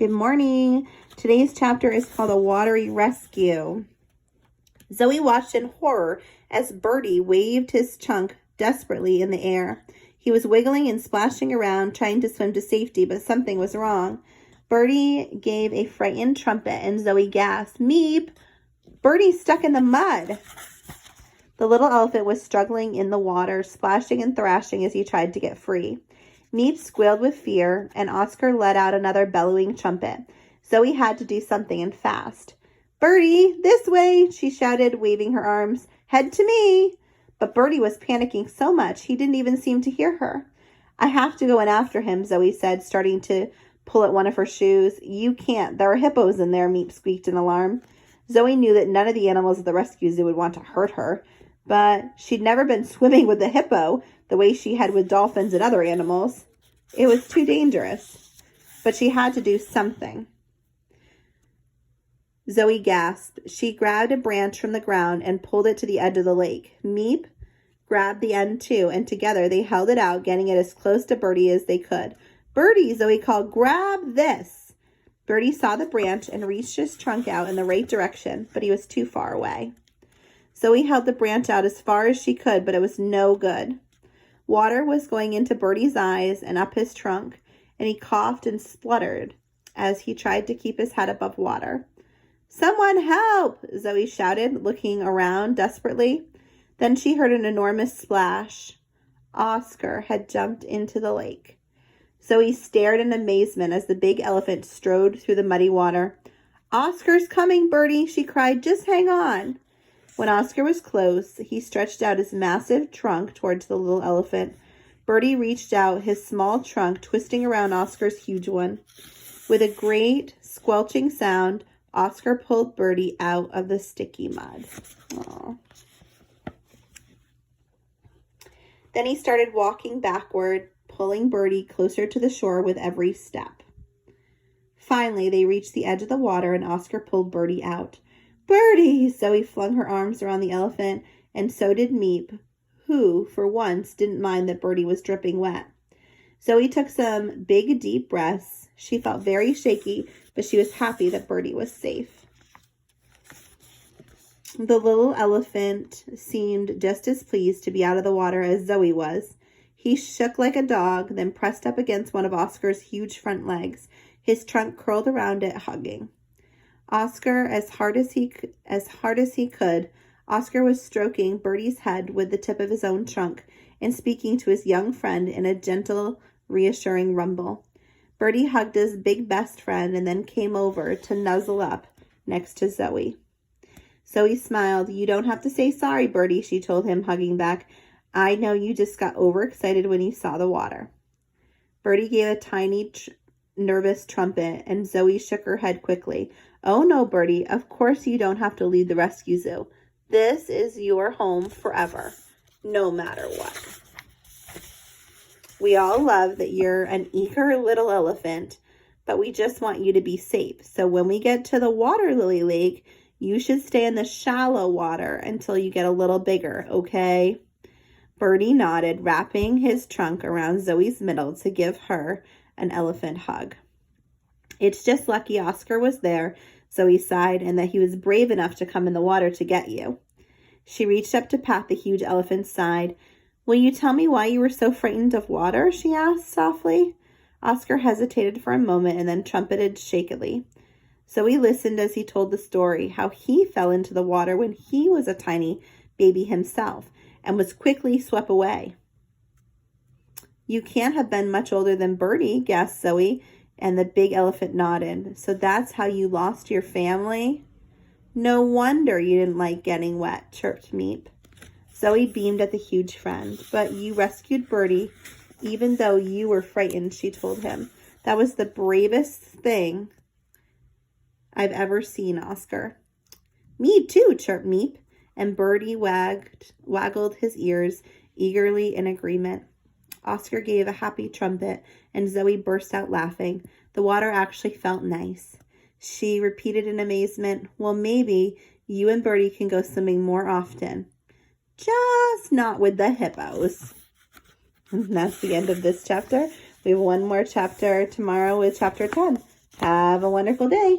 Good morning. Today's chapter is called A Watery Rescue. Zoe watched in horror as Birdie waved his trunk desperately in the air. He was wiggling and splashing around, trying to swim to safety, but something was wrong. Birdie gave a frightened trumpet, and Zoe gasped, "Meep! Birdie's stuck in the mud!" The little elephant was struggling in the water, splashing and thrashing as he tried to get free. Meep squealed with fear, and Oscar let out another bellowing trumpet. Zoe had to do something, and fast. "Birdie, this way!" she shouted, waving her arms. "Head to me!" But Birdie was panicking so much he didn't even seem to hear her. "I have to go in after him," Zoe said, starting to pull at one of her shoes. "You can't. There are hippos in there," Meep squeaked in alarm. Zoe knew that none of the animals at the rescue zoo would want to hurt her, but she'd never been swimming with a hippo the way she had with dolphins and other animals. It was too dangerous, but she had to do something. Zoe gasped. She grabbed a branch from the ground and pulled it to the edge of the lake. Meep grabbed the end too, and together they held it out, getting it as close to Birdie as they could. "Birdie," Zoe called, "grab this." Birdie saw the branch and reached his trunk out in the right direction, but he was too far away. Zoe held the branch out as far as she could, but it was no good. Water was going into Birdie's eyes and up his trunk, and he coughed and spluttered as he tried to keep his head above water. "Someone help!" Zoe shouted, looking around desperately. Then she heard an enormous splash. Oscar had jumped into the lake. Zoe stared in amazement as the big elephant strode through the muddy water. "Oscar's coming, Birdie," she cried. "Just hang on." When Oscar was close, he stretched out his massive trunk towards the little elephant. Birdie reached out his small trunk, twisting around Oscar's huge one. With a great squelching sound, Oscar pulled Birdie out of the sticky mud. Aww. Then he started walking backward, pulling Birdie closer to the shore with every step. Finally, they reached the edge of the water, and Oscar pulled Birdie out. "Birdie!" Zoe flung her arms around the elephant, and so did Meep, who, for once, didn't mind that Birdie was dripping wet. Zoe took some big, deep breaths. She felt very shaky, but she was happy that Birdie was safe. The little elephant seemed just as pleased to be out of the water as Zoe was. He shook like a dog, then pressed up against one of Oscar's huge front legs. His trunk curled around it, hugging. Oscar, as hard as he could, Oscar was stroking Birdie's head with the tip of his own trunk and speaking to his young friend in a gentle, reassuring rumble. Birdie hugged his big best friend and then came over to nuzzle up next to Zoe. Zoe smiled. "You don't have to say sorry, Birdie," she told him, hugging back. "I know you just got overexcited when you saw the water." Birdie gave a tiny, nervous trumpet, and Zoe shook her head quickly. "Oh no, Birdie, of course you don't have to leave the rescue zoo. This is your home forever, no matter what. We all love that you're an eager little elephant, but we just want you to be safe. So when we get to the water lily lake, you should stay in the shallow water until you get a little bigger, okay?" Birdie nodded, wrapping his trunk around Zoe's middle to give her an elephant hug. "It's just lucky Oscar was there," Zoe sighed, "and that he was brave enough to come in the water to get you." She reached up to pat the huge elephant's side. "Will you tell me why you were so frightened of water?" she asked softly. Oscar hesitated for a moment and then trumpeted shakily. Zoe listened as he told the story, how he fell into the water when he was a tiny baby himself and was quickly swept away. "You can't have been much older than Birdie," gasped Zoe, and the big elephant nodded. "So that's how you lost your family?" "No wonder you didn't like getting wet," chirped Meep. Zoe beamed at the huge friend. "But you rescued Birdie, even though you were frightened," she told him. "That was the bravest thing I've ever seen, Oscar." "Me too," chirped Meep, and Birdie waggled his ears eagerly in agreement. Oscar gave a happy trumpet, and Zoe burst out laughing. The water actually felt nice. She repeated in amazement, "Well, maybe you and Birdie can go swimming more often. Just not with the hippos." And that's the end of this chapter. We have one more chapter tomorrow with chapter 10. Have a wonderful day.